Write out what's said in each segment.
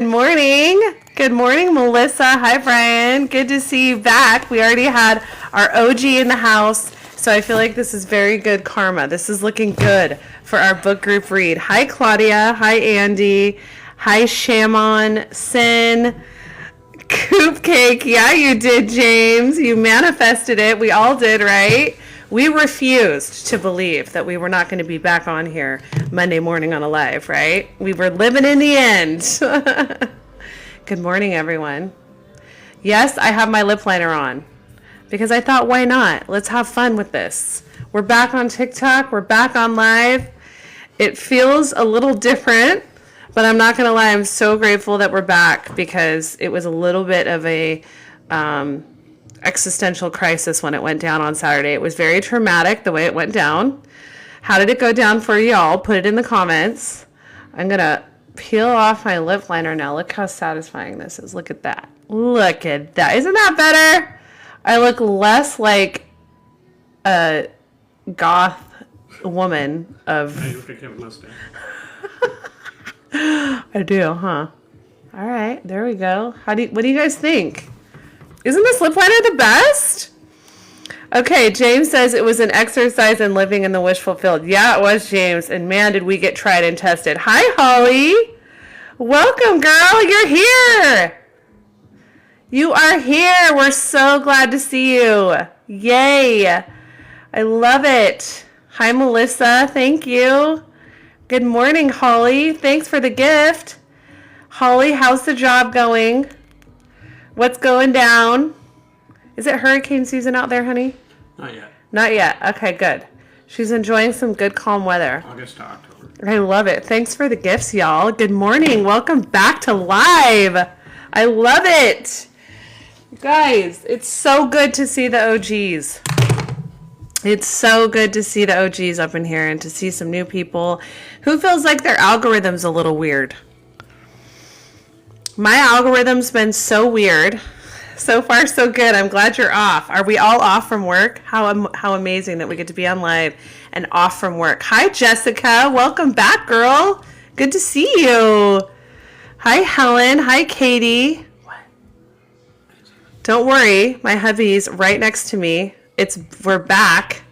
Good morning. Good morning, Melissa. Hi, Brian. Good to see you back. We already had our OG in the house, so I feel like this is very good karma. This is looking good for our book group read. Hi, Claudia. Hi, Andy. Hi, Shamon. Sin. Coop Cake. Yeah, you did, James. You manifested it. We all did, right? We refused to believe that we were not going to be back on here Monday morning on a live, right? We were living in the end. Good morning, everyone. Yes, I have my lip liner on because I thought, why not? Let's have fun with this. We're back on TikTok. We're back on live. It feels a little different, but I'm not going to lie. I'm so grateful that we're back because it was a little bit of a existential crisis when it went down on Saturday. It was very traumatic the way it went down. How did it go down for y'all? Put it in the comments. I'm going to peel off my lip liner now. Look how satisfying this is. Look at that. Look at that. Isn't that better? I look less like a goth woman of... I look like you have a mustache. I do, huh? All right, there we go. What do you guys think? Isn't this lip liner the best? Okay, James says it was an exercise in living in the wish fulfilled. Yeah, it was, James. And man, did we get tried and tested. Hi, Holly. Welcome, girl. You're here. You are here. We're so glad to see you. Yay. I love it. Hi, Melissa. Thank you. Good morning, Holly. Thanks for the gift. Holly, how's the job going? What's going down? Is it hurricane season out there, honey? Not yet. Not yet. Okay, good. She's enjoying some good, calm weather. August to October. I love it. Thanks for the gifts, y'all. Good morning. Welcome back to live. I love it. You guys, it's so good to see the OGs. It's so good to see the OGs up in here and to see some new people. Who feels like their algorithm's a little weird? My algorithm's been so weird. So far, so good. I'm glad you're off. Are we all off from work? How amazing that we get to be on live and off from work. Hi, Jessica. Welcome back, girl. Good to see you. Hi, Helen. Hi, Katie. What? Don't worry. My hubby's right next to me. We're back.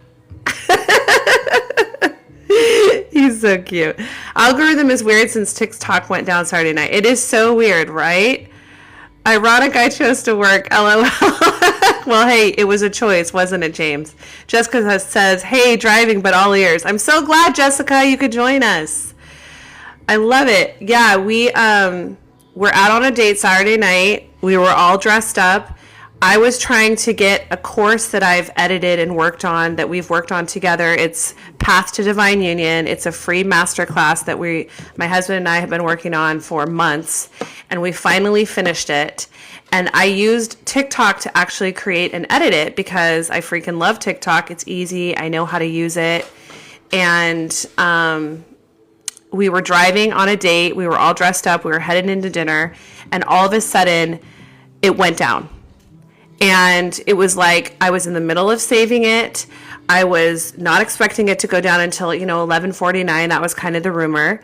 He's so cute. Algorithm is weird since TikTok went down Saturday night. It is so weird, right? Ironic I chose to work. LOL. Well, hey, it was a choice, wasn't it, James? Jessica says, hey, driving, but all ears. I'm so glad, Jessica, you could join us. I love it. Yeah, we were out on a date Saturday night. We were all dressed up. I was trying to get a course that I've edited and worked on, that we've worked on together. It's Path to Divine Union. It's a free masterclass that my husband and I have been working on for months, and we finally finished it. And I used TikTok to actually create and edit it because I freaking love TikTok. It's easy. I know how to use it. And we were driving on a date. We were all dressed up. We were headed into dinner, and all of a sudden, it went down. And it was like I was in the middle of saving it. I was not expecting it to go down until, 11:49. That was kind of the rumor.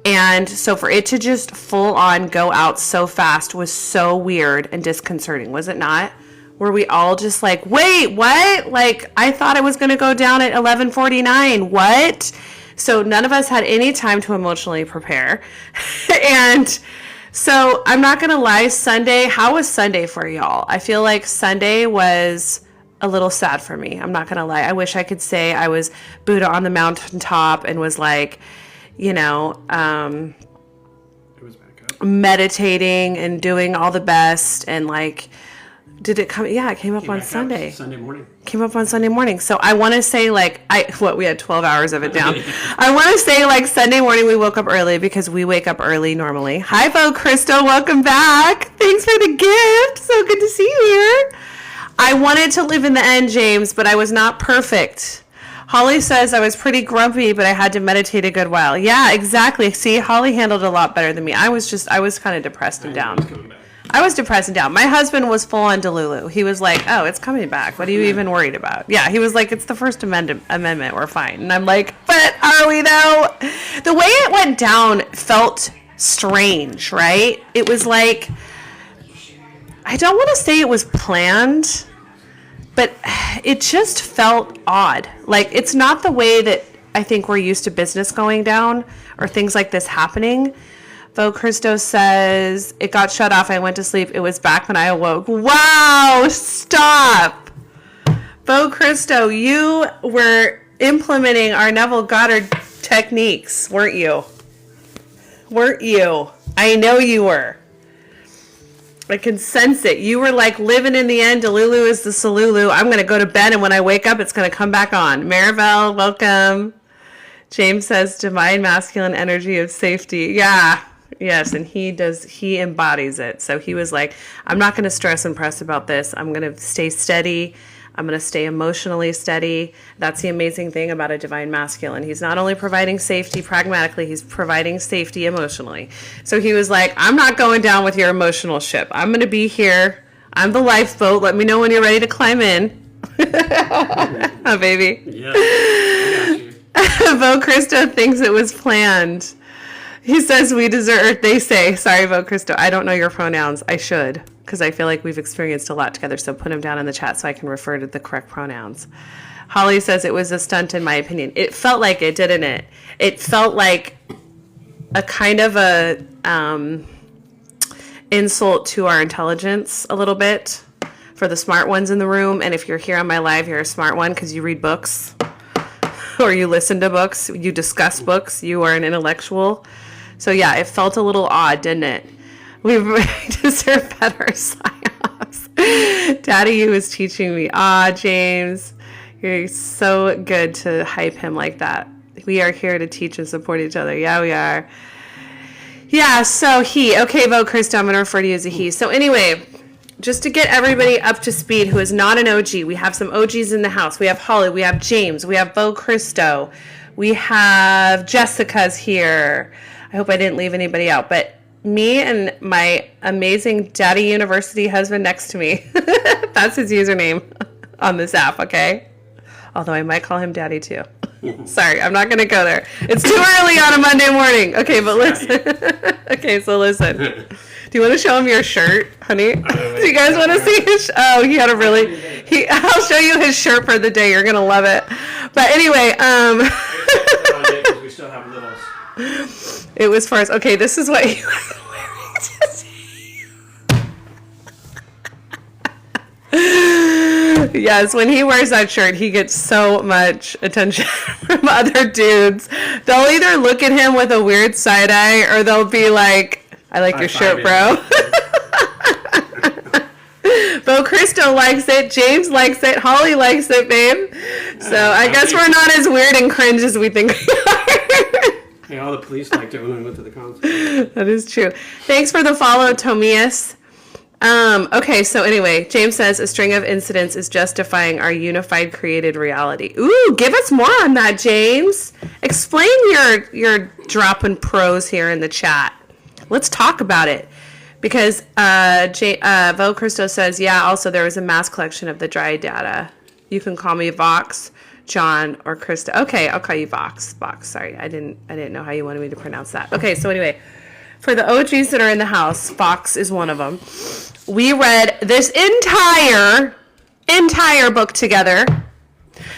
And so for it to just full on go out so fast was so weird and disconcerting, was it not? Were we all just like, wait, what? Like, I thought it was going to go down at 11:49. What? So none of us had any time to emotionally prepare. And so I'm not going to lie, Sunday, how was Sunday for y'all? I feel like Sunday was a little sad for me. I'm not going to lie. I wish I could say I was Buddha on the mountaintop and was like, it was back up. Meditating and doing all the best and like, did it come? Yeah, it came up on Sunday. Sunday morning. Came up on Sunday morning. So I want to say we had 12 hours of it down. I want to say Sunday morning we woke up early because we wake up early normally. Hi, Bo Crystal. Welcome back. Thanks for the gift. So good to see you here. I wanted to live in the end, James, but I was not perfect. Holly says I was pretty grumpy, but I had to meditate a good while. Yeah, exactly. See, Holly handled it a lot better than me. I was kind of depressed and down. I was depressed and down. My husband was full on Delulu. He was like, oh, it's coming back. What are you even worried about? Yeah, he was like, it's the First Amendment. We're fine. And I'm like, but are we though? The way it went down felt strange, right? It was like, I don't want to say it was planned, but it just felt odd. Like, it's not the way that I think we're used to business going down or things like this happening. Bo Christo says, it got shut off. I went to sleep. It was back when I awoke. Wow, stop. Bo Christo, you were implementing our Neville Goddard techniques, weren't you? Weren't you? I know you were. I can sense it. You were like living in the end. Delulu is the Salulu. I'm going to go to bed, and when I wake up, it's going to come back on. Maribel, welcome. James says, divine masculine energy of safety. Yeah. Yes, and he embodies it. So he was like, I'm not going to stress and press about this. I'm going to stay steady. I'm going to stay emotionally steady. That's the amazing thing about a divine masculine. He's not only providing safety pragmatically, he's providing safety emotionally. So he was like, I'm not going down with your emotional ship. I'm going to be here. I'm the lifeboat. Let me know when you're ready to climb in. Oh, baby. Yeah, I got you. Bo Christo thinks it was planned. He says we deserve, they say, sorry, Bo Christo, I don't know your pronouns. I should, because I feel like we've experienced a lot together, so put them down in the chat so I can refer to the correct pronouns. Holly says it was a stunt in my opinion. It felt like it, didn't it? It felt like a kind of a insult to our intelligence a little bit for the smart ones in the room. And if you're here on my live, you're a smart one because you read books or you listen to books, you discuss books, you are an intellectual. So yeah, it felt a little odd, didn't it? We deserve better psyops. Daddy, you was teaching me. James, you're so good to hype him like that. We are here to teach and support each other. Yeah, we are. Yeah, so okay, Bo Christo, I'm going to refer to you as a he. So anyway, just to get everybody up to speed who is not an OG, we have some OGs in the house. We have Holly, we have James, we have Bo Christo, we have Jessica's here. I hope I didn't leave anybody out, but me and my amazing Daddy University husband next to me, that's his username on this app, okay? Although I might call him Daddy too. Sorry, I'm not going to go there. It's too early on a Monday morning. Okay, but listen. Okay, so listen. Do you want to show him your shirt, honey? Do you guys want to see his he had a really... I'll show you his shirt for the day. You're going to love it. But anyway, we still have littles. It was for us. Okay, this is what he was wearing today. Yes, when he wears that shirt, he gets so much attention from other dudes. They'll either look at him with a weird side eye, or they'll be like, I like your shirt, bro. Bo Christo likes it. James likes it. Holly likes it, babe. So I guess we're not as weird and cringe as we think we are. Hey, all the police liked it when we went to the concert. That is true. Thanks for the follow, Tomias. Okay, so anyway, James says a string of incidents is justifying our unified created reality. Ooh, give us more on that, James. Explain your dropping prose here in the chat. Let's talk about it. Because Bo Christo says, yeah, also there was a mass collection of the dry data. You can call me Vox, John, or Krista. Okay, I'll call you Vox. Vox, sorry. I didn't know how you wanted me to pronounce that. Okay, so anyway, for the OGs that are in the house, Vox is one of them. We read this entire book together.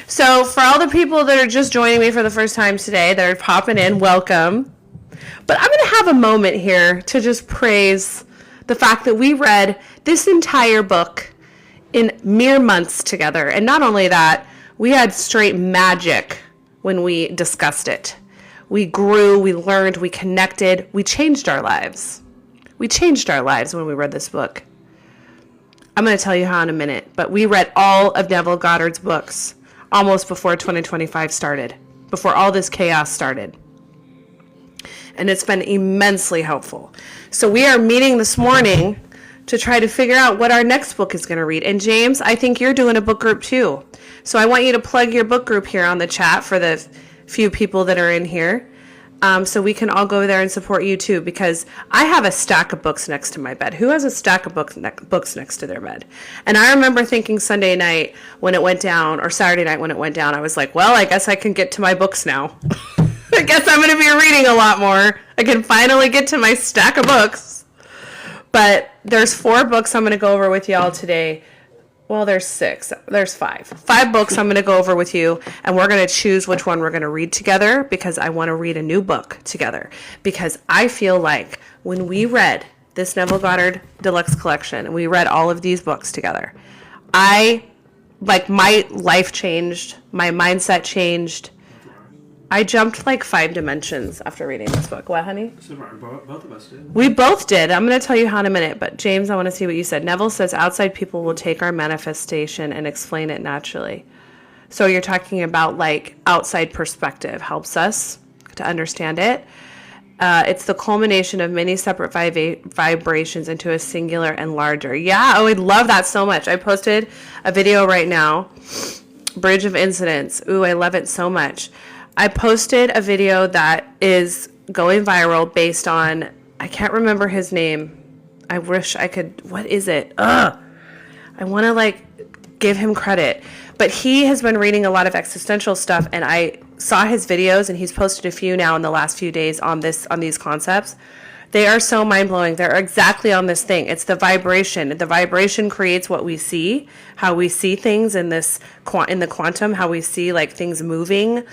So for all the people that are just joining me for the first time today, that are popping in, welcome. But I'm going to have a moment here to just praise the fact that we read this entire book in mere months together. And not only that, we had straight magic when we discussed it. We grew, we learned, we connected, we changed our lives. We changed our lives when we read this book. I'm going to tell you how in a minute, but we read all of Neville Goddard's books almost before 2025 started, before all this chaos started. And it's been immensely helpful. So we are meeting this morning to try to figure out what our next book is going to read. And James, I think you're doing a book group too. So I want you to plug your book group here on the chat for the few people that are in here. So we can all go there and support you too, because I have a stack of books next to my bed. Who has a stack of books next to their bed? And I remember thinking Sunday night when it went down, or Saturday night when it went down, I was like, well, I guess I can get to my books now. I guess I'm going to be reading a lot more. I can finally get to my stack of books. But there's 4 books I'm going to go over with y'all today. Well, there's 6. There's 5. 5 books I'm going to go over with you, and we're going to choose which one we're going to read together because I want to read a new book together. Because I feel like when we read this Neville Goddard Deluxe Collection, and we read all of these books together, my life changed, my mindset changed. I jumped like 5 dimensions after reading this book. What, honey? So both of us did. We both did. I'm going to tell you how in a minute. But James, I want to see what you said. Neville says outside people will take our manifestation and explain it naturally. So you're talking about like outside perspective helps us to understand it. It's the culmination of many separate vibrations into a singular and larger. Yeah, oh, I love that so much. I posted a video right now, Bridge of Incidents. Ooh, I love it so much. I posted a video that is going viral based on, I can't remember his name. I wish I could, what is it? I want to like give him credit. But he has been reading a lot of existential stuff, and I saw his videos, and he's posted a few now in the last few days on these concepts. They are so mind-blowing. They're exactly on this thing. It's the vibration. The vibration creates what we see, how we see things in the quantum, how we see like things moving.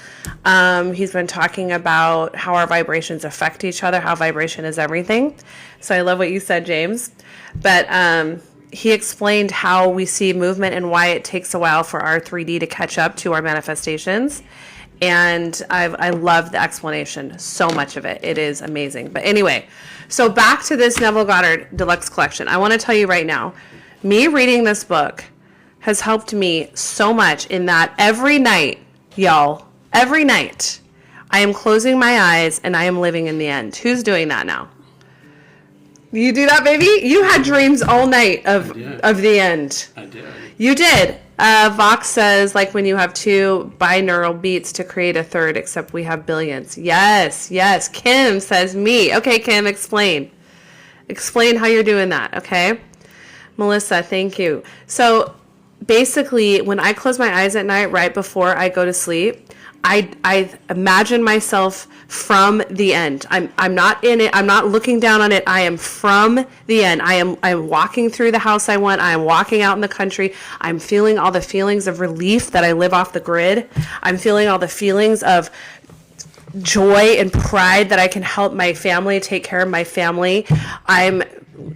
He's been talking about how our vibrations affect each other, how vibration is everything. So I love what you said, James. But he explained how we see movement and why it takes a while for our 3D to catch up to our manifestations. And I love the explanation. So much of it. It is amazing. But anyway, so back to this Neville Goddard Deluxe Collection. I want to tell you right now, me reading this book has helped me so much in that every night, y'all, every night, I am closing my eyes and I am living in the end. Who's doing that now? You do that, baby? You had dreams all night of the end. I did. You did. Vox says, like when you have 2 binaural beats to create a third, except we have billions. Yes, yes. Kim says me. Okay, Kim, explain. Explain how you're doing that, okay? Melissa, thank you. So basically, when I close my eyes at night right before I go to sleep, I imagine myself from the end. I'm not in it. I'm not looking down on it. I am from the end. I'm walking through the house I want. I am walking out in the country. I'm feeling all the feelings of relief that I live off the grid. I'm feeling all the feelings of joy and pride that I can help my family, take care of my family. I'm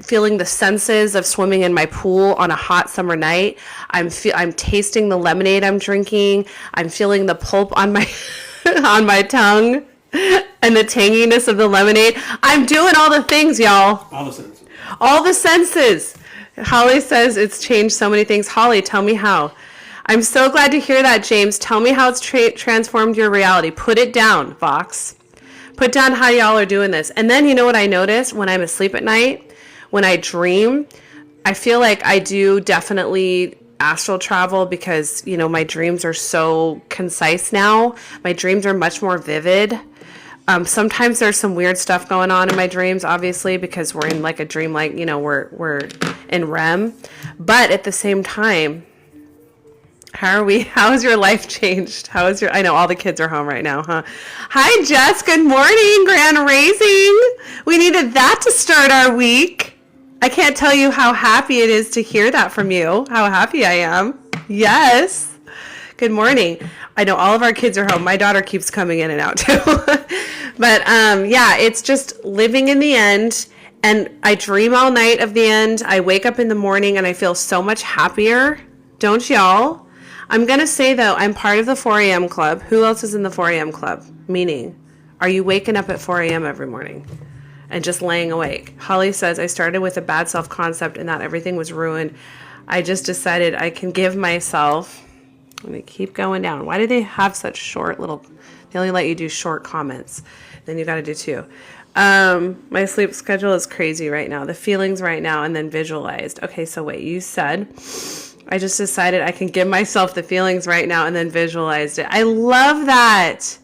feeling the senses of swimming in my pool on a hot summer night. I'm tasting the lemonade I'm drinking. I'm feeling the pulp on my on my tongue and the tanginess of the lemonade. I'm doing all the things, y'all. All the senses. All the senses. Holly says it's changed so many things. Holly, tell me how. I'm so glad to hear that, James. Tell me how it's transformed your reality. Put it down, Vox. Put down how y'all are doing this. And then you know what I notice when I'm asleep at night? When I dream, I feel like I do definitely astral travel because, you know, my dreams are so concise now. My dreams are much more vivid. Sometimes there's some weird stuff going on in my dreams, obviously, because we're in like a dream, like, you know, we're in REM. But at the same time, how has your life changed? I know all the kids are home right now, huh? Hi, Jess. Good morning. Grand Raising. We needed that to start our week. I can't tell you how happy it is to hear that from you, how happy I am. Yes. Good morning. I know all of our kids are home. My daughter keeps coming in and out too. But yeah, it's just living in the end. And I dream all night of the end. I wake up in the morning and I feel so much happier. Don't y'all? I'm going to say, though, I'm part of the 4 a.m. club. Who else is in the 4 a.m. club? Meaning, are you waking up at 4 a.m. every morning and just laying awake? Holly says, I started with a bad self-concept and that everything was ruined. I just decided I can give myself... I'm going to keep going down. Why do they have such short little... They only let you do short comments. Then you got to do 2. My sleep schedule is crazy right now. The feelings right now and then visualized. Okay, so wait, you said... I just decided I can give myself the feelings right now and then visualized it. I love that.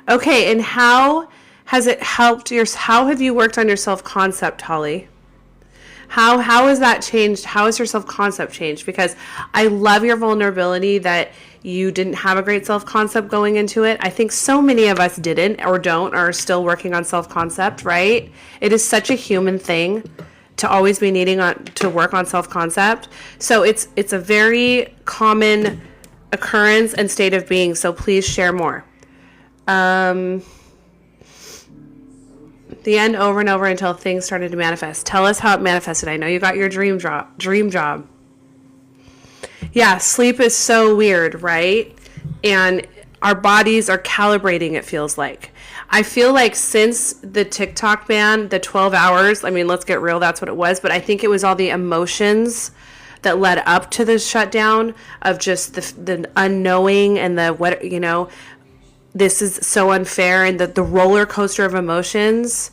Okay, and how has it helped how have you worked on your self-concept, Holly? How has that changed? How has your self-concept changed? Because I love your vulnerability that you didn't have a great self-concept going into it. I think so many of us didn't or don't, or are still working on self-concept, right? It is such a human thing to always be needing to work on self-concept. So it's a very common occurrence and state of being. So please share more. The end over and over until things started to manifest. Tell us how it manifested. I know you got your dream job. Yeah, sleep is so weird, right? And our bodies are calibrating, it feels like. I feel like since the TikTok ban, the 12 hours, I mean, let's get real, that's what it was. But I think it was all the emotions that led up to the shutdown of just the unknowing and the, what, you know, this is so unfair, and the roller coaster of emotions.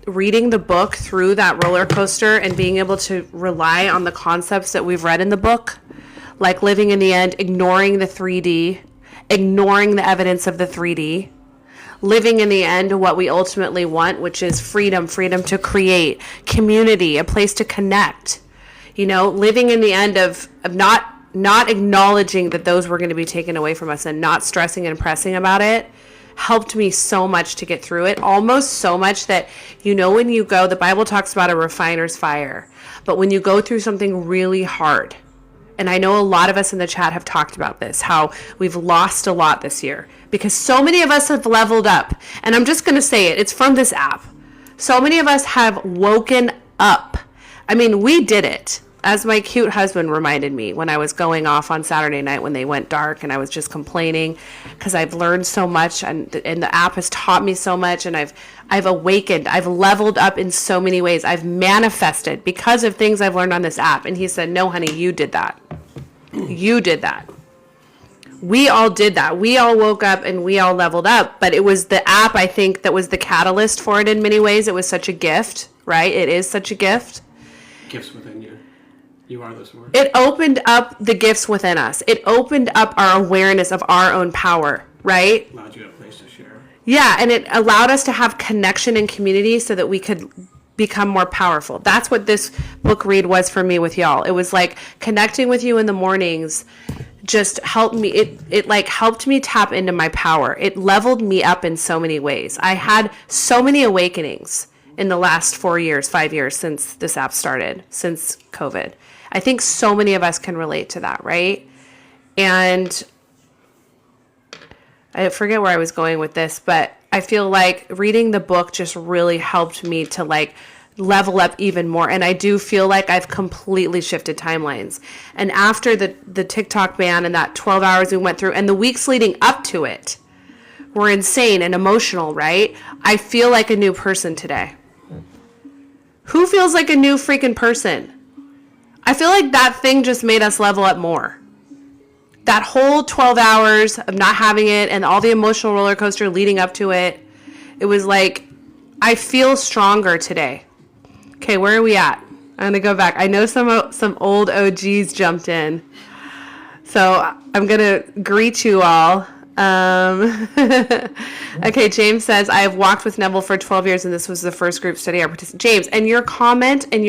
Reading the book through that roller coaster and being able to rely on the concepts that we've read in the book, like living in the end, ignoring the 3D, ignoring the evidence of the 3D, living in the end what we ultimately want, which is freedom to create, community, a place to connect, you know, living in the end of not acknowledging that those were going to be taken away from us and not stressing and pressing about it, helped me so much to get through it. Almost so much that, you know, when you go, the Bible talks about a refiner's fire, but when you go through something really hard, and I know a lot of us in the chat have talked about this, how we've lost a lot this year because so many of us have leveled up. And I'm just going to say it, it's from this app. So many of us have woken up. I mean, we did it. As my cute husband reminded me when I was going off on Saturday night when they went dark and I was just complaining because I've learned so much and the app has taught me so much, and I've awakened. I've leveled up in so many ways. I've manifested because of things I've learned on this app. And he said, no, honey, you did that. You did that. We all did that. We all woke up and we all leveled up. But it was the app, I think, that was the catalyst for it in many ways. It was such a gift, right? It is such a gift. Gifts within you. You are this word. It opened up the gifts within us. It opened up our awareness of our own power, right? Allowed you a place to share. Yeah, and it allowed us to have connection and community so that we could become more powerful. That's what this book read was for me with y'all. It was like connecting with you in the mornings just helped me. It like helped me tap into my power. It leveled me up in so many ways. I had so many awakenings in the last 5 years since this app started, since COVID. I think so many of us can relate to that, right? And I forget where I was going with this, but I feel like reading the book just really helped me to like level up even more. And I do feel like I've completely shifted timelines. And after the TikTok ban and that 12 hours we went through and the weeks leading up to it were insane and emotional, right? I feel like a new person today. Who feels like a new freaking person? I feel like that thing just made us level up more. That whole 12 hours of not having it and all the emotional roller coaster leading up to it, it was like, I feel stronger today. Okay, where are we at? I'm going to go back. I know some old OGs jumped in. So I'm going to greet you all. Okay, James says, I have walked with Neville for 12 years and this was the first group study I participated. James, and your comment and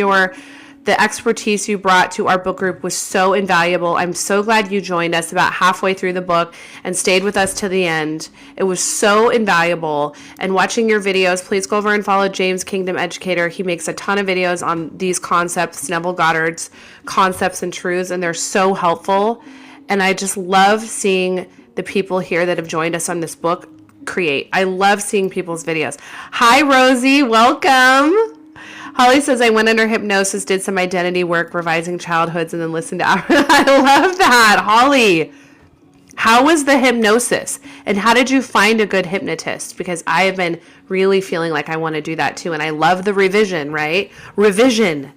the expertise you brought to our book group was so invaluable. I'm so glad you joined us about halfway through the book and stayed with us to the end. It was so invaluable. And watching your videos, please go over and follow James Kingdom Educator. He makes a ton of videos on these concepts, Neville Goddard's concepts and truths, and they're so helpful. And I just love seeing the people here that have joined us on this book create. I love seeing people's videos. Hi, Rosie. Welcome. Holly says, I went under hypnosis, did some identity work, revising childhoods, and then listened to I love that. Holly, how was the hypnosis? And how did you find a good hypnotist? Because I have been really feeling like I want to do that too. And I love the revision, right? Revising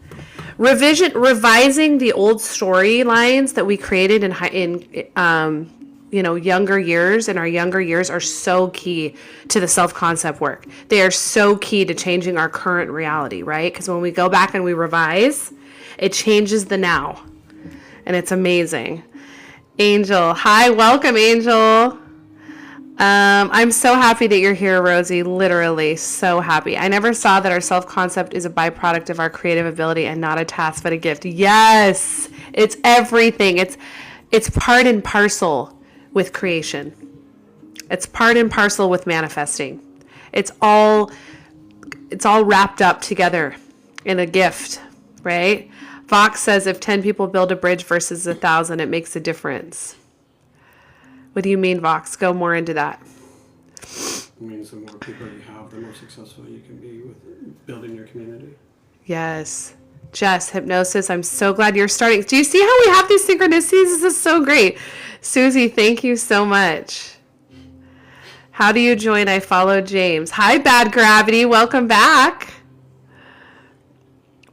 the old storylines that we created in younger years, and our younger years are so key to the self-concept work. They are so key to changing our current reality, right? Because when we go back and we revise, it changes the now. And it's amazing. Angel. Hi, welcome, Angel. I'm so happy that you're here, Rosie. Literally so happy. I never saw that our self-concept is a byproduct of our creative ability and not a task but a gift. Yes, it's everything. It's part and parcel with creation. It's part and parcel with manifesting. It's all wrapped up together in a gift, right? Vox says if 10 people build a bridge versus 1,000, it makes a difference. What do you mean, Vox? Go more into that. It means the more people you have, the more successful you can be with building your community. Yes. Jess, hypnosis, I'm so glad you're starting. Do you see how we have these synchronicities? This is so great. Susie, thank you so much. How do you join? I follow James. Hi, Bad Gravity. Welcome back.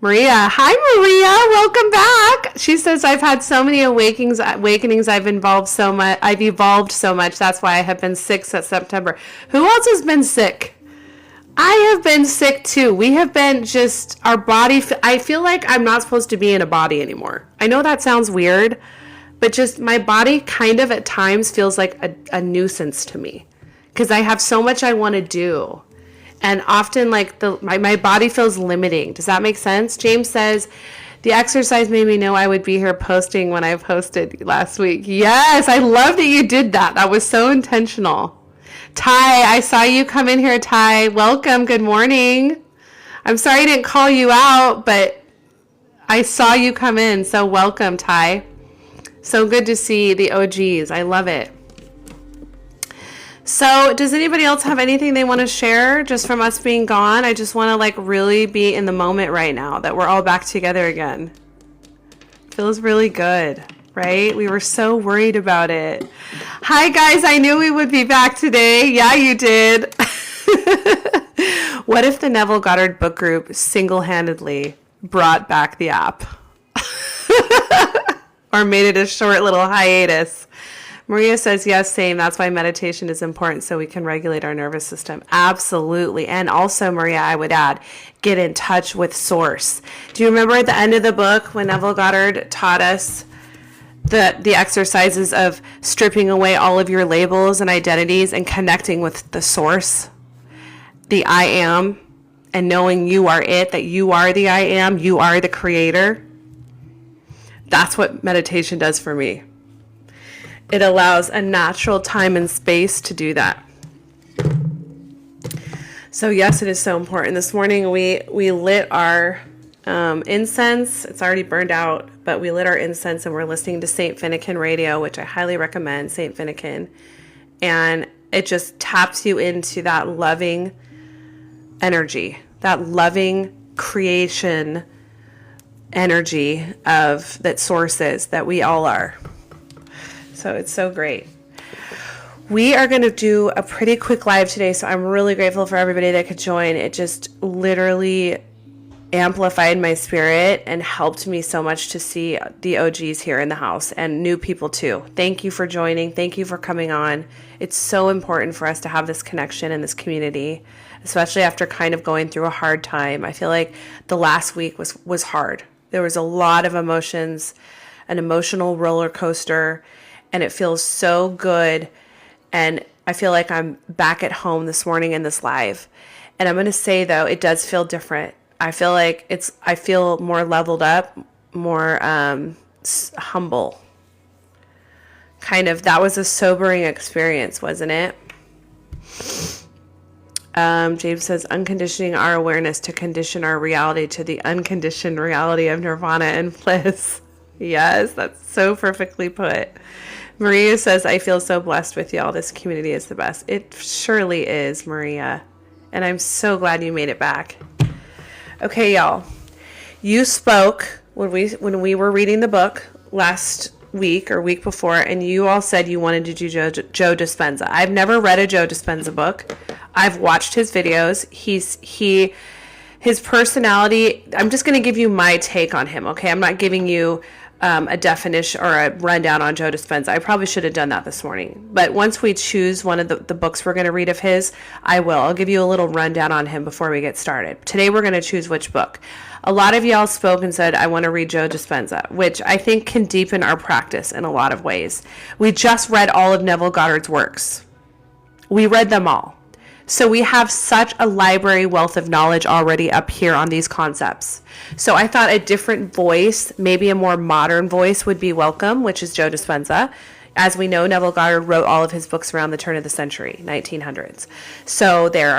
Maria. Hi, Maria. Welcome back. She says, I've had so many awakenings. I've evolved so much. That's why I have been sick since September. Who else has been sick? I have been sick too. We have been just, our body, I feel like I'm not supposed to be in a body anymore. I know that sounds weird, but just my body kind of at times feels like a nuisance to me because I have so much I want to do. And often, like, my body feels limiting. Does that make sense? James says, the exercise made me know I would be here posting when I posted last week. Yes, I love that you did that. That was so intentional. Ty, I saw you come in here, Ty. Welcome. Good morning. I'm sorry I didn't call you out, but I saw you come in. So welcome, Ty. So good to see the OGs. I love it. So does anybody else have anything they want to share just from us being gone? I just want to like really be in the moment right now that we're all back together again. Feels really good, right? We were so worried about it. Hi guys, I knew we would be back today. Yeah, you did. What if the Neville Goddard book group single-handedly brought back the app? Or made it a short little hiatus? Maria says, yes, same. That's why meditation is important so we can regulate our nervous system. Absolutely. And also, Maria, I would add, get in touch with source. Do you remember at the end of the book when Neville Goddard taught us the exercises of stripping away all of your labels and identities and connecting with the source, the I am, and knowing you are it, that you are the I am, you are the creator? That's what meditation does for me. It allows a natural time and space to do that. So yes, it is so important. This morning we lit our incense. It's already burned out, but we lit our incense and we're listening to St. Finnegan radio, which I highly recommend, St. Finnegan. And it just taps you into that loving energy, that loving creation energy of that source is, that we all are. So it's so great. We are going to do a pretty quick live today, so I'm really grateful for everybody that could join. It just literally amplified my spirit and helped me so much to see the OGs here in the house and new people too. Thank you for joining. Thank you for coming on. It's so important for us to have this connection and this community, especially after kind of going through a hard time. I feel like the last week was hard. There was a lot of emotions, an emotional roller coaster, and it feels so good. And I feel like I'm back at home this morning in this live. And I'm going to say, though, it does feel different. I feel like I feel more leveled up, more humble. Kind of, that was a sobering experience, wasn't it? James says, unconditioning our awareness to condition our reality to the unconditioned reality of nirvana and bliss. Yes, that's so perfectly put. Maria says, I feel so blessed with y'all. This community is the best. It surely is, Maria. And I'm so glad you made it back. Okay, y'all. You spoke when we were reading the book last week or week before, and you all said you wanted to do Joe Dispenza. I've never read a Joe Dispenza book. I've watched his videos. His personality, I'm just going to give you my take on him, okay? I'm not giving you a definition or a rundown on Joe Dispenza. I probably should have done that this morning. But once we choose one of the books we're going to read of his, I will. I'll give you a little rundown on him before we get started. Today we're going to choose which book. A lot of y'all spoke and said, I want to read Joe Dispenza, which I think can deepen our practice in a lot of ways. We just read all of Neville Goddard's works. We read them all. So we have such a library wealth of knowledge already up here on these concepts. So I thought a different voice, maybe a more modern voice, would be welcome, which is Joe Dispenza. As we know, Neville Goddard wrote all of his books around the turn of the century, 1900s. So they're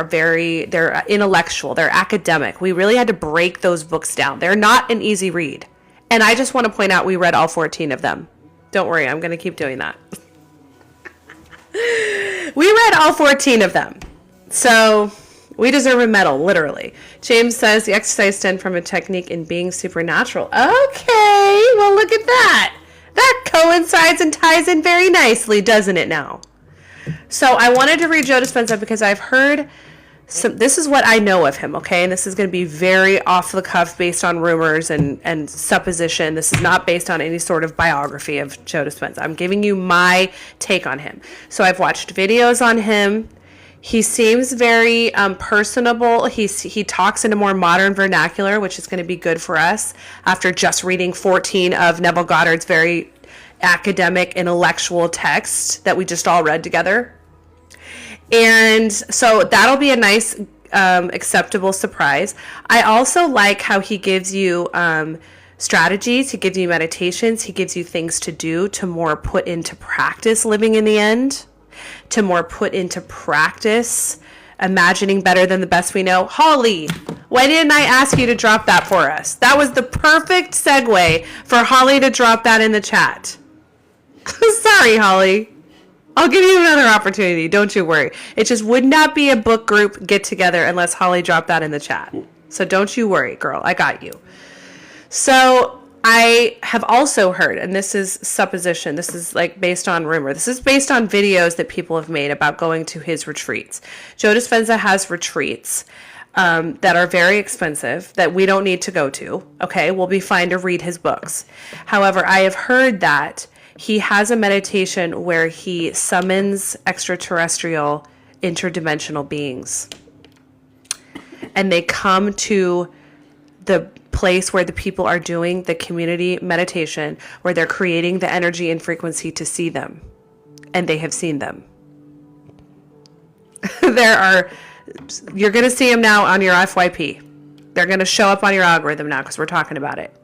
intellectual, they're academic. We really had to break those books down. They're not an easy read. And I just want to point out we read all 14 of them. Don't worry, I'm going to keep doing that. We read all 14 of them. So we deserve a medal, literally. James says the exercise stemmed from a technique in being supernatural. Okay, well, look at that. That coincides and ties in very nicely, doesn't it now? So I wanted to read Joe Dispenza because I've heard this is what I know of him, okay? And this is going to be very off the cuff based on rumors and supposition. This is not based on any sort of biography of Joe Dispenza. I'm giving you my take on him. So I've watched videos on him. He seems very personable. He talks in a more modern vernacular, which is going to be good for us after just reading 14 of Neville Goddard's very academic, intellectual text that we just all read together. And so that'll be a nice, acceptable surprise. I also like how he gives you strategies. He gives you meditations. He gives you things to do to more put into practice living in the end. To more put into practice, imagining better than the best we know. Holly, why didn't I ask you to drop that for us? That was the perfect segue for Holly to drop that in the chat. Sorry, Holly. I'll give you another opportunity. Don't you worry. It just would not be a book group get together unless Holly dropped that in the chat. So don't you worry, girl. I got you. So I have also heard, and this is supposition, this is like based on rumor, this is based on videos that people have made about going to his retreats. Joe Dispenza has retreats that are very expensive that we don't need to go to, okay? We'll be fine to read his books. However, I have heard that he has a meditation where he summons extraterrestrial interdimensional beings. And they come to the place where the people are doing the community meditation, where they're creating the energy and frequency to see them. And they have seen them. You're going to see them now on your FYP. They're going to show up on your algorithm now because we're talking about it.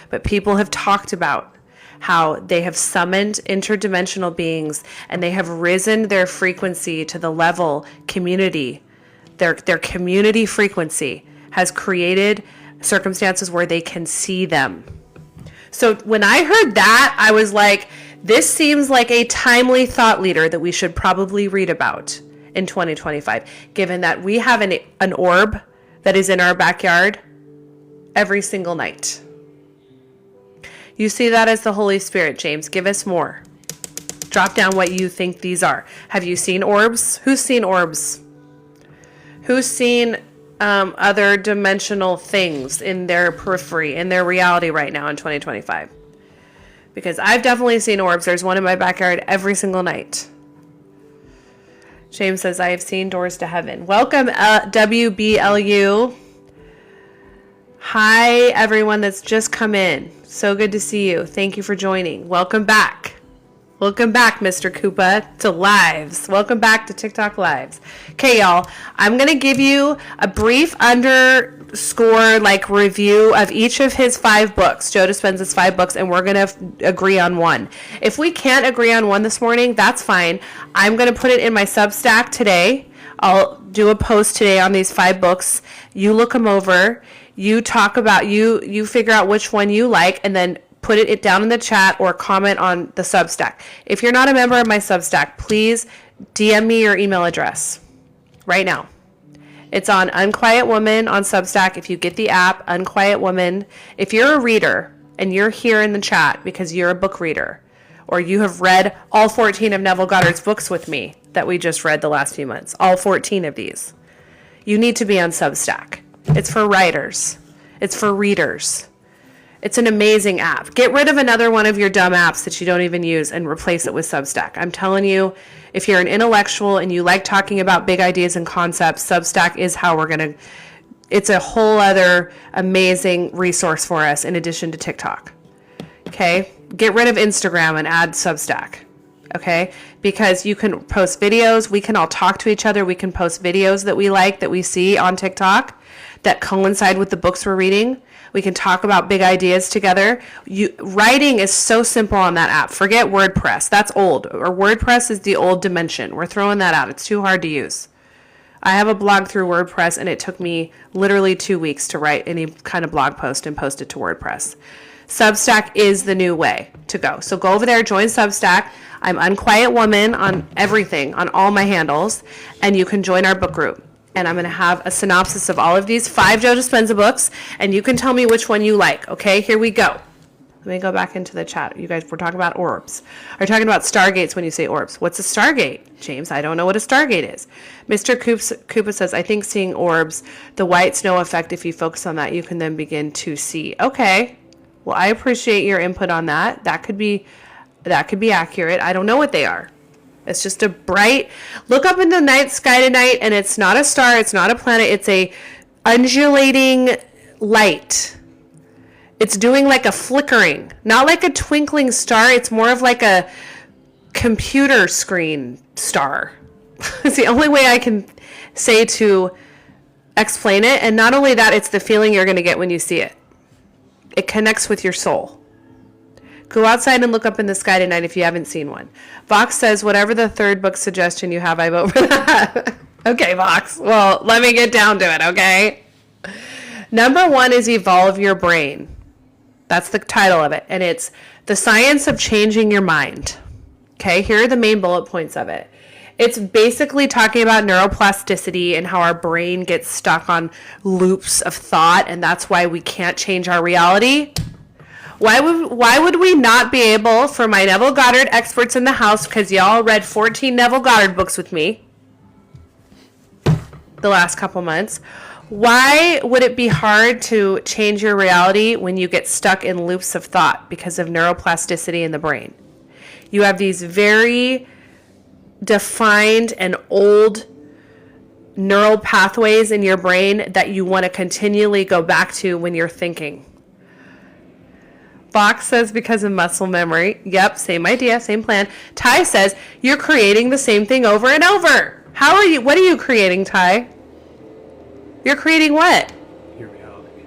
But people have talked about how they have summoned interdimensional beings and they have risen their frequency to the level community. Their community frequency has created circumstances where they can see them. So when I heard that, I was like, this seems like a timely thought leader that we should probably read about in 2025, given that we have an orb that is in our backyard every single night. You see that as the Holy Spirit, James. Give us more. Drop down what you think these are. Have you seen orbs? Who's seen orbs? Who's seen other dimensional things in their periphery, in their reality right now in 2025? Because I've definitely seen orbs. There's one in my backyard every single night. James says, I have seen doors to heaven. Welcome, WBLU. Hi, everyone that's just come in. So good to see you. Thank you for joining. Welcome back. Welcome back, Mr. Koopa, to Lives. Welcome back to TikTok Lives. Okay, y'all. I'm going to give you a brief underscore review of each of his 5 books, Joe Dispenza's 5 books, and we're going to agree on one. If we can't agree on one this morning, that's fine. I'm going to put it in my Substack today. I'll do a post today on these 5 books. You look them over. You talk about, you figure out which one you like, and then put it down in the chat or comment on the Substack. If you're not a member of my Substack, please DM me your email address right now. It's on unquietwoman on Substack. If you get the app, unquietwoman. If you're a reader and you're here in the chat because you're a book reader, or you have read all 14 of Neville Goddard's books with me that we just read the last few months, all 14 of these, you need to be on Substack. It's for writers. It's for readers. It's an amazing app. Get rid of another one of your dumb apps that you don't even use and replace it with Substack. I'm telling you, if you're an intellectual and you like talking about big ideas and concepts, Substack is how we're going to, it's a whole other amazing resource for us in addition to TikTok. Okay? Get rid of Instagram and add Substack. okay? Because you can post videos. We can all talk to each other. We can post videos that we like, that we see on TikTok that coincide with the books we're reading. We can talk about big ideas together. Writing is so simple on that app. Forget WordPress. That's old. Or WordPress is the old dimension. We're throwing that out. It's too hard to use. I have a blog through WordPress, and it took me literally 2 weeks to write any kind of blog post and post it to WordPress. Substack is the new way to go. So go over there, join Substack. I'm unquietwoman on everything, on all my handles, and you can join our book group. And I'm going to have a synopsis of all of these 5 Joe Dispenza books, and you can tell me which one you like. Okay, here we go. Let me go back into the chat. You guys, we're talking about orbs. Are talking about stargates when you say orbs. What's a stargate? James, I don't know what a stargate is. Mr. Koopa says, I think seeing orbs, the white snow effect, if you focus on that, you can then begin to see. Okay. Well, I appreciate your input on that. That could be accurate. I don't know what they are. It's just a bright, look up in the night sky tonight, and it's not a star, it's not a planet, it's a undulating light. It's doing like a flickering, not like a twinkling star. It's more of like a computer screen star. It's the only way I can say to explain it. And not only that, it's the feeling you're going to get when you see it. It connects with your soul. Go outside and look up in the sky tonight if you haven't seen one. Vox says, whatever the third book suggestion you have, I vote for that. Okay, Vox. Well, let me get down to it, okay? Number 1 is Evolve Your Brain. That's the title of it. And it's the science of changing your mind. Okay, here are the main bullet points of it. It's basically talking about neuroplasticity and how our brain gets stuck on loops of thought, and that's why we can't change our reality. Why would we not be able, for my Neville Goddard experts in the house, because y'all read 14 Neville Goddard books with me the last couple months, why would it be hard to change your reality when you get stuck in loops of thought because of neuroplasticity in the brain? You have these very defined and old neural pathways in your brain that you want to continually go back to when you're thinking. Fox says because of muscle memory. Yep, same idea, same plan. Ty says you're creating the same thing over and over. What are you creating, Ty? You're creating what? Your reality.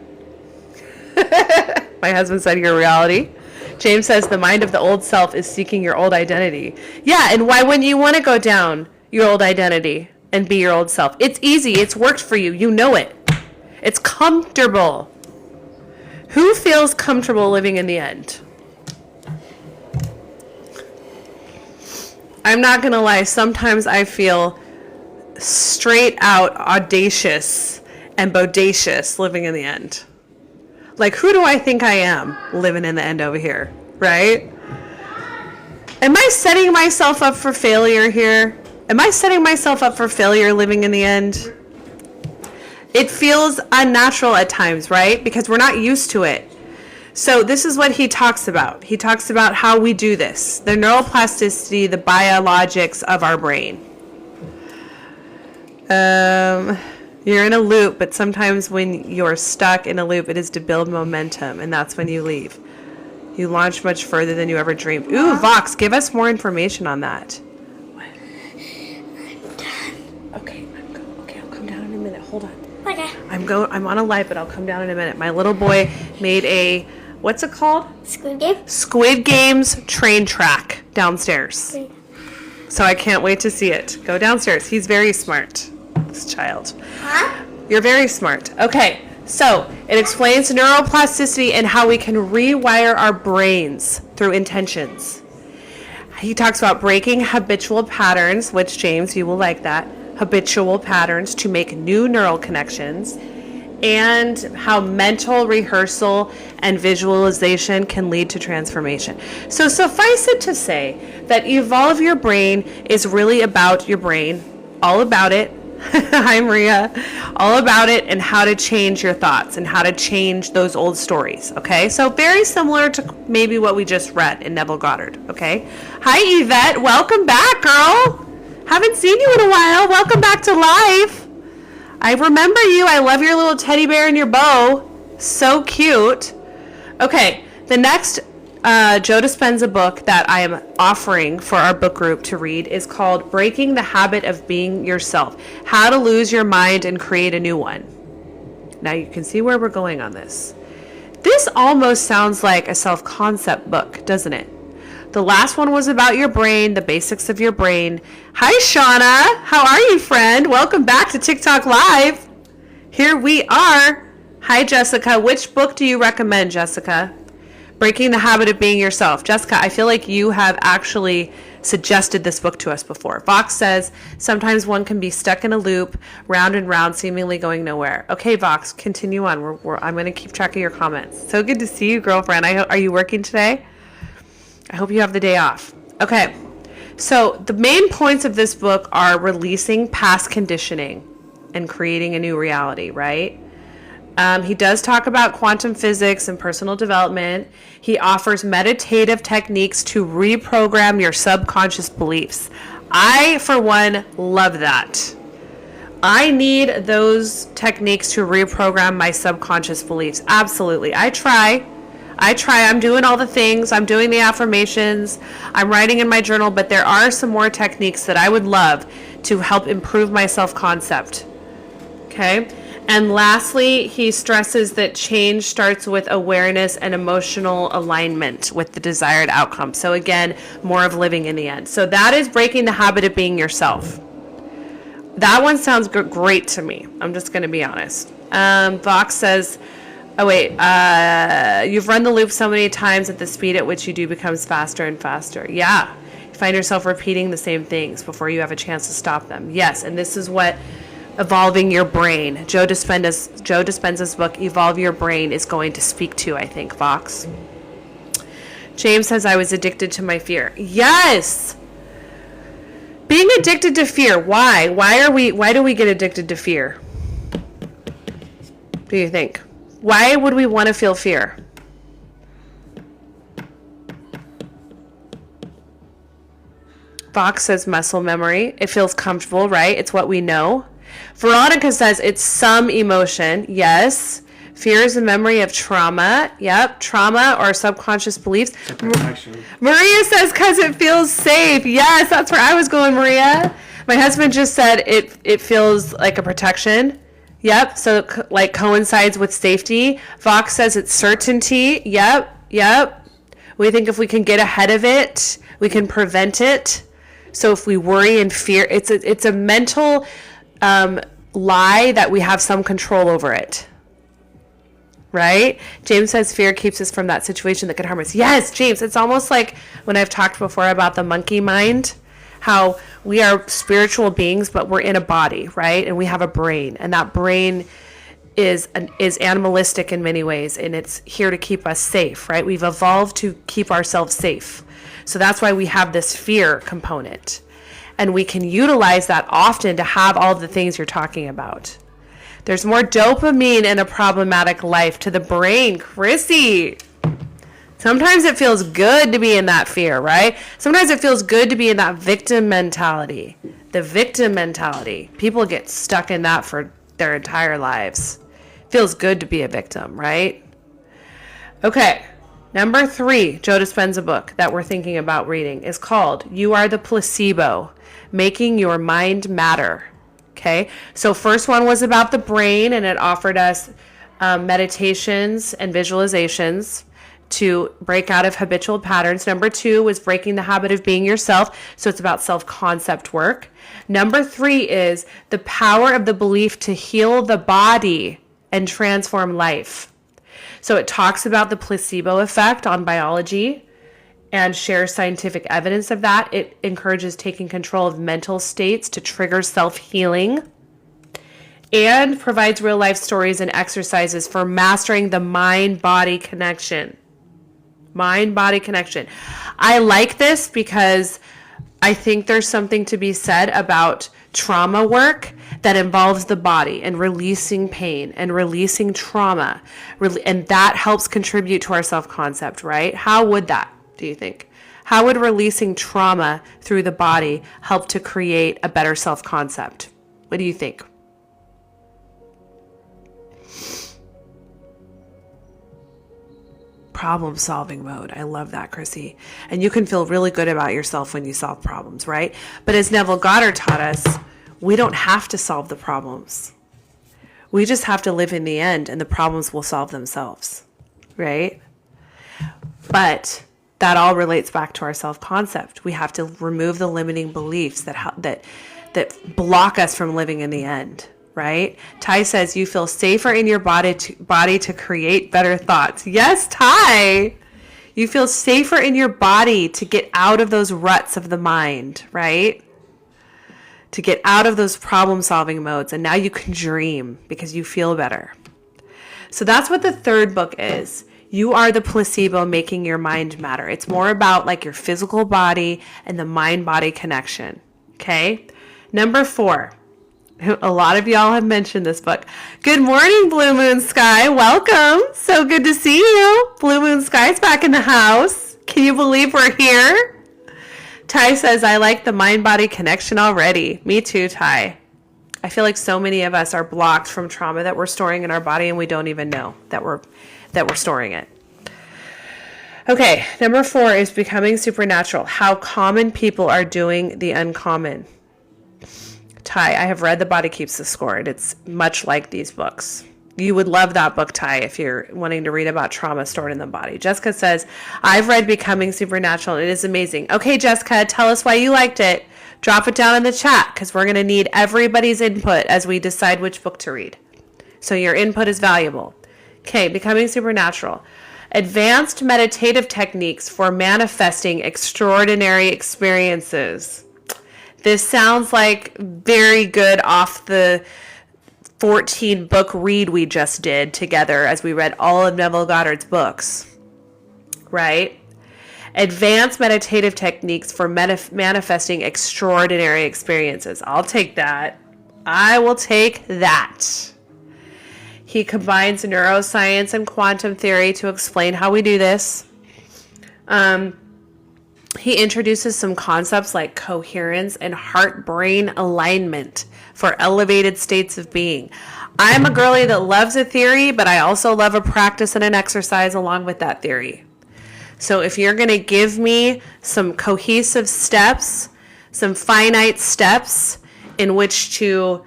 My husband said your reality. James says the mind of the old self is seeking your old identity. Yeah, and why wouldn't you want to go down your old identity and be your old self? It's easy. It's worked for you. You know it. It's comfortable. Who feels comfortable living in the end? I'm not going to lie. Sometimes I feel straight out audacious and bodacious living in the end. Like, who do I think I am living in the end over here, right? Am I setting myself up for failure here? Am I setting myself up for failure living in the end? It feels unnatural at times, right? Because we're not used to it. So this is what he talks about. He talks about how we do this. The neuroplasticity, the biologics of our brain. You're in a loop, but sometimes when you're stuck in a loop, it is to build momentum, and that's when you leave. You launch much further than you ever dreamed. Ooh, Vox, give us more information on that. What? I'm done. Okay, I'll come down in a minute. Hold on. Okay. I'm on a live, but I'll come down in a minute. My little boy made a, what's it called? Squid Game? Squid Games train track downstairs. Wait. So I can't wait to see it. Go downstairs. He's very smart, this child. Huh? You're very smart. Okay, so it explains neuroplasticity and how we can rewire our brains through intentions. He talks about breaking habitual patterns, which, James, you will like that. Habitual patterns to make new neural connections, and how mental rehearsal and visualization can lead to transformation. So suffice it to say that Evolve Your Brain is really about your brain, all about it. Hi, Maria. All about it and how to change your thoughts and how to change those old stories, okay? So very similar to maybe what we just read in Neville Goddard, okay? Hi, Yvette. Welcome back, girl. Haven't seen you in a while. Welcome back to life. I remember you. I love your little teddy bear and your bow. So cute. Okay, the next Joe Dispenza book that I am offering for our book group to read is called Breaking the Habit of Being Yourself: How to Lose Your Mind and Create a New One. Now you can see where we're going on this. This almost sounds like a self-concept book, doesn't it? The last one was about your brain, the basics of your brain. Hi, Shauna. How are you, friend? Welcome back to TikTok Live. Here we are. Hi, Jessica. Which book do you recommend, Jessica? Breaking the Habit of Being Yourself. Jessica, I feel like you have actually suggested this book to us before. Vox says, sometimes one can be stuck in a loop, round and round, seemingly going nowhere. Okay, Vox, continue on. I'm going to keep track of your comments. So good to see you, girlfriend. Are you working today? I hope you have the day off. Okay, so the main points of this book are releasing past conditioning and creating a new reality, right? He does talk about quantum physics and personal development. He offers meditative techniques to reprogram your subconscious beliefs. I, for one, love that. I need those techniques to reprogram my subconscious beliefs. Absolutely. I try. I'm doing all the things. I'm doing the affirmations. I'm writing in my journal, but there are some more techniques that I would love to help improve my self-concept. Okay? And lastly, he stresses that change starts with awareness and emotional alignment with the desired outcome. So again, more of living in the end. So that is Breaking the Habit of Being Yourself. That one sounds great to me. I'm just going to be honest. Vox says, you've run the loop so many times that the speed at which you do becomes faster and faster. Yeah. You find yourself repeating the same things before you have a chance to stop them. Yes. And this is what evolving your brain, Joe Dispenza's book, Evolve Your Brain, is going to speak to, I think, Vox. James says, I was addicted to my fear. Yes! Being addicted to fear. Why? Why do we get addicted to fear? Do you think? Why would we want to feel fear? Vox says muscle memory. It feels comfortable, right? It's what we know. Veronica says it's some emotion. Yes. Fear is a memory of trauma. Yep. Trauma or subconscious beliefs. Maria says because it feels safe. Yes, that's where I was going, Maria. My husband just said it feels like a protection. Yep. So like coincides with safety. Vox says it's certainty. Yep. We think if we can get ahead of it, we can prevent it. So if we worry and fear, it's a mental lie that we have some control over it. Right? James says fear keeps us from that situation that could harm us. Yes, James, it's almost like when I've talked before about the monkey mind, how we are spiritual beings, but we're in a body, right? And we have a brain, and that brain is animalistic in many ways, and it's here to keep us safe, right? We've evolved to keep ourselves safe. So that's why we have this fear component. And we can utilize that often to have all the things you're talking about. There's more dopamine in a problematic life to the brain. Chrissy. Sometimes it feels good to be in that fear, right? Sometimes it feels good to be in that victim mentality. The victim mentality. People get stuck in that for their entire lives. Feels good to be a victim, right? Okay. Number 3, Joe Dispenza book that we're thinking about reading is called You Are the Placebo, Making Your Mind Matter. Okay, so first one was about the brain, and it offered us meditations and visualizations to break out of habitual patterns. Number 2 was Breaking the Habit of Being Yourself, so it's about self-concept work. Number 3 is the power of the belief to heal the body and transform life. So it talks about the placebo effect on biology and shares scientific evidence of that. It encourages taking control of mental states to trigger self-healing, and provides real-life stories and exercises for mastering the mind-body connection. Mind-body connection. I like this because I think there's something to be said about trauma work that involves the body and releasing pain and releasing trauma. And that helps contribute to our self-concept, right? How would that, do you think? How would releasing trauma through the body help to create a better self-concept? What do you think? problem solving mode. I love that, Chrissy. And you can feel really good about yourself when you solve problems, right? But as Neville Goddard taught us, we don't have to solve the problems. We just have to live in the end, and the problems will solve themselves, right? But that all relates back to our self-concept. We have to remove the limiting beliefs that block us from living in the end, right? Ty says you feel safer in your body to create better thoughts. Yes, Ty. You feel safer in your body to get out of those ruts of the mind, right? To get out of those problem-solving modes. And now you can dream because you feel better. So that's what the third book is. You are the placebo making your mind matter. It's more about like your physical body and the mind-body connection. Okay? Number 4. A lot of y'all have mentioned this book. Good morning, Blue Moon Sky. Welcome. So good to see you. Blue Moon Sky's back in the house. Can you believe we're here? Ty says, I like the mind-body connection already. Me too, Ty. I feel like so many of us are blocked from trauma that we're storing in our body and we don't even know that we're storing it. Okay, number 4 is becoming supernatural. How common people are doing the uncommon. Ty, I have read The Body Keeps the Score. It's much like these books. You would love that book, Ty, if you're wanting to read about trauma stored in the body. Jessica says, I've read Becoming Supernatural. It is amazing. Okay, Jessica, tell us why you liked it. Drop it down in the chat because we're going to need everybody's input as we decide which book to read. So your input is valuable. Okay, Becoming Supernatural. Advanced meditative techniques for manifesting extraordinary experiences. This sounds like very good off the 14 book read we just did together as we read all of Neville Goddard's books, right? Advanced meditative techniques for manifesting extraordinary experiences. I'll take that. I will take that. He combines neuroscience and quantum theory to explain how we do this. He introduces some concepts like coherence and heart-brain alignment for elevated states of being. I'm a girly that loves a theory, but I also love a practice and an exercise along with that theory. So if you're going to give me some cohesive steps, some finite steps in which to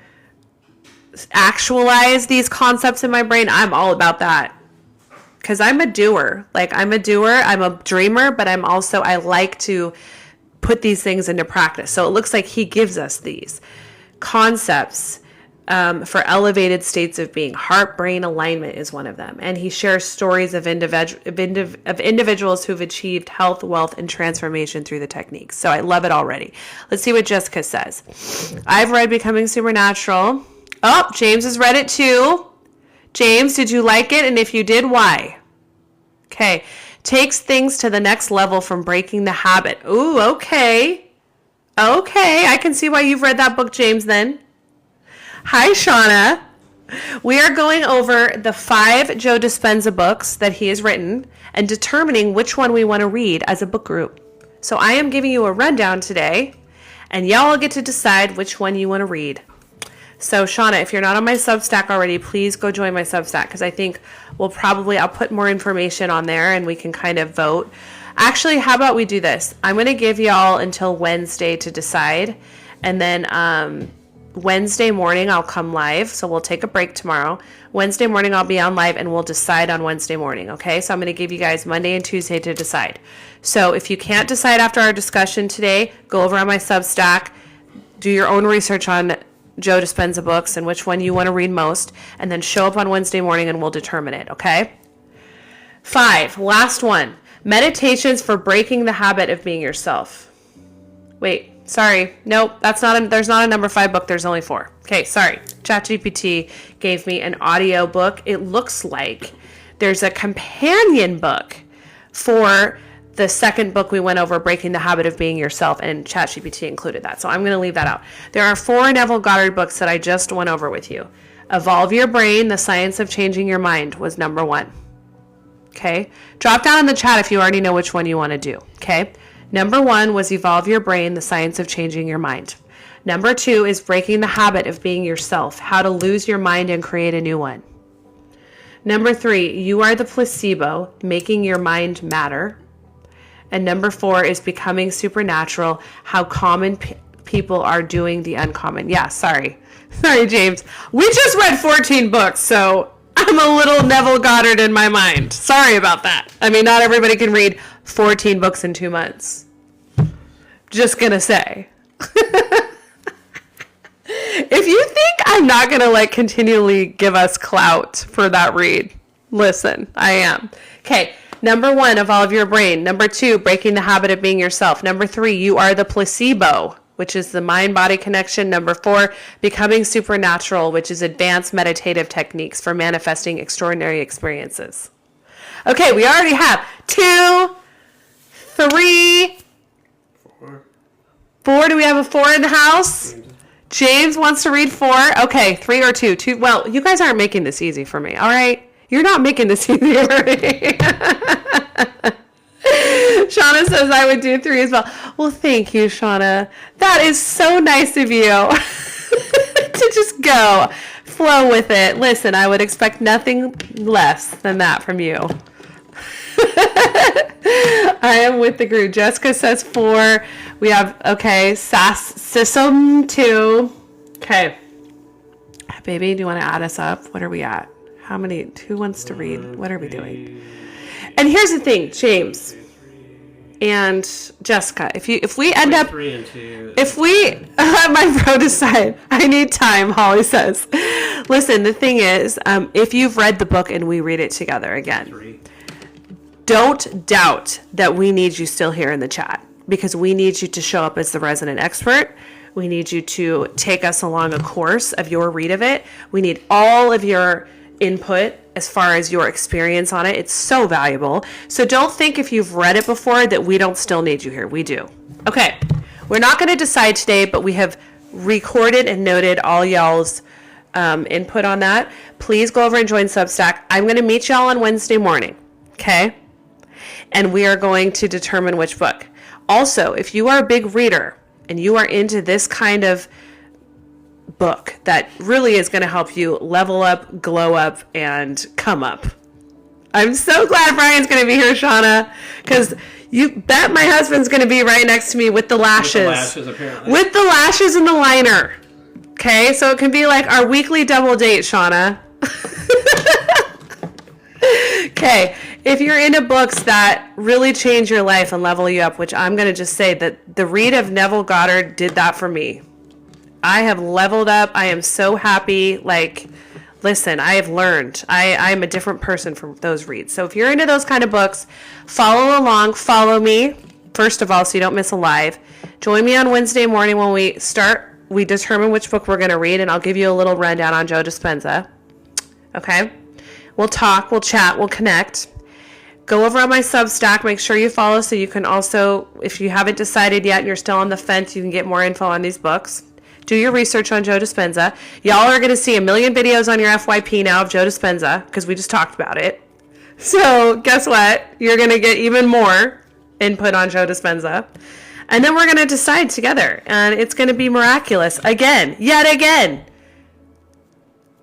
actualize these concepts in my brain, I'm all about that. Because I'm a doer. I'm a dreamer, but I like to put these things into practice. So it looks like he gives us these concepts for elevated states of being. Heart-brain alignment is one of them. And he shares stories of individuals who've achieved health, wealth, and transformation through the techniques. So I love it already. Let's see what Jessica says. I've read Becoming Supernatural. Oh, James has read it too. James, did you like it? And if you did, why? Okay. Takes things to the next level from breaking the habit. Ooh, okay. Okay. I can see why you've read that book, James, then. Hi, Shauna. We are going over the 5 Joe Dispenza books that he has written and determining which one we want to read as a book group. So I am giving you a rundown today, and y'all get to decide which one you want to read. So, Shauna, if you're not on my Substack already, please go join my Substack because I think I'll put more information on there and we can kind of vote. Actually, how about we do this? I'm going to give y'all until Wednesday to decide. And then Wednesday morning, I'll come live. So we'll take a break tomorrow. Wednesday morning, I'll be on live and we'll decide on Wednesday morning. Okay, so I'm going to give you guys Monday and Tuesday to decide. So if you can't decide after our discussion today, go over on my Substack, do your own research on Joe Dispenza books and which one you want to read most, and then show up on Wednesday morning and we'll determine it, okay? 5, last one. Meditations for breaking the habit of being yourself. Wait, sorry. Nope, there's not a number 5 book. There's only 4. Okay, sorry. ChatGPT gave me an audio book. It looks like there's a companion book for the second book we went over, Breaking the Habit of Being Yourself, and ChatGPT included that. So I'm going to leave that out. There are 4 Neville Goddard books that I just went over with you. Evolve Your Brain, The Science of Changing Your Mind was number 1. Okay? Drop down in the chat if you already know which one you want to do. Okay? Number 1 was Evolve Your Brain, The Science of Changing Your Mind. Number 2 is Breaking the Habit of Being Yourself, How to Lose Your Mind and Create a New One. Number 3, you are the placebo, making your mind matter. And number 4 is becoming supernatural, how common people are doing the uncommon. Yeah, sorry, James. We just read 14 books, so I'm a little Neville Goddard in my mind. Sorry about that. I mean, not everybody can read 14 books in 2 months. Just gonna say. If you think I'm not gonna like continually give us clout for that read, listen, I am. Okay, number 1, evolve your brain. Number 2, breaking the habit of being yourself. Number 3, you are the placebo, which is the mind-body connection. Number 4, becoming supernatural, which is advanced meditative techniques for manifesting extraordinary experiences. Okay, we already have 2, 3, 4. Do we have a 4 in the house? James wants to read 4. Okay, 3 or 2. 2. Well, you guys aren't making this easy for me, all right? You're not making this easy for me. Shauna says I would do 3 as well. Well, thank you, Shauna. That is so nice of you to just go, flow with it. Listen, I would expect nothing less than that from you. I am with the group. Jessica says 4. We have, okay, Sisum 2. Okay. Baby, do you want to add us up? What are we at? How many? Who wants to read? What are we doing? And here's the thing, James and Jessica, if we end up, 3 and 2. if we let my bro decide, I need time, Holly says. Listen, the thing is, if you've read the book and we read it together again, 3. don't doubt that we need you still here in the chat, because we need you to show up as the resident expert. We need you to take us along a course of your read of it. We need all of your input as far as your experience on it. It's so valuable. So don't think if you've read it before that we don't still need you here. We do. Okay. We're not going to decide today, but we have recorded and noted all y'all's input on that. Please go over and join Substack. I'm going to meet y'all on Wednesday morning. Okay. And we are going to determine which book. Also, if you are a big reader and you are into this kind of book that really is going to help you level up, glow up, and come up. I'm so glad Brian's going to be here, Shauna, because you bet my husband's going to be right next to me with the lashes. With the lashes, apparently. With the lashes and the liner. Okay, so it can be like our weekly double date, Shauna. Okay, if you're into books that really change your life and level you up, which I'm going to just say that the read of Neville Goddard did that for me. I have leveled up. I am so happy. Like, listen, I have learned. I'm a different person from those reads. So if you're into those kind of books, follow along. Follow me, first of all, so you don't miss a live. Join me on Wednesday morning when we start. We determine which book we're going to read, and I'll give you a little rundown on Joe Dispenza. Okay? We'll talk. We'll chat. We'll connect. Go over on my Substack. Make sure you follow so you can also, if you haven't decided yet and you're still on the fence, you can get more info on these books. Do your research on Joe Dispenza. Y'all are going to see a million videos on your FYP now of Joe Dispenza because we just talked about it. So guess what? You're going to get even more input on Joe Dispenza. And then we're going to decide together. And it's going to be miraculous. Again. Yet again.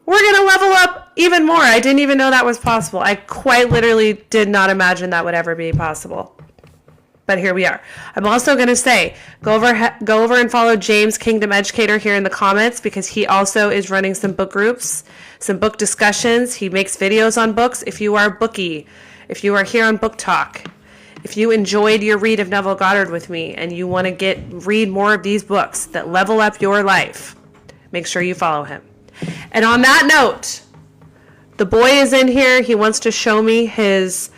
We're going to level up even more. I didn't even know that was possible. I quite literally did not imagine that would ever be possible. But here we are. I'm also going to say, go over and follow James Kingdom Educator here in the comments, because he also is running some book groups, some book discussions. He makes videos on books. If you are a bookie, if you are here on booktok, if you enjoyed your read of Neville Goddard with me and you want to read more of these books that level up your life, make sure you follow him. And on that note, the boy is in here. He wants to show me his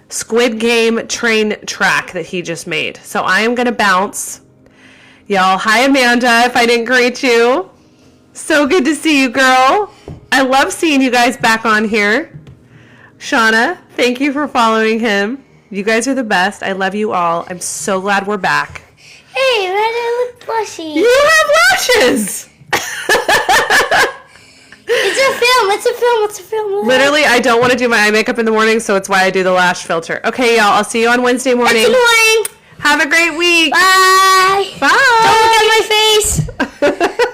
Squid Game train track that he just made. So I am going to bounce. Y'all, hi Amanda, if I didn't greet you. So good to see you, girl. I love seeing you guys back on here. Shauna, thank you for following him. You guys are the best. I love you all. I'm so glad we're back. Hey, why do I look blushy? You have lashes! It's a film. Literally, I don't want to do my eye makeup in the morning, so it's why I do the lash filter. Okay, y'all, I'll see you on Wednesday morning. It's annoying. Have a great week. Bye. Bye. Don't look at my face.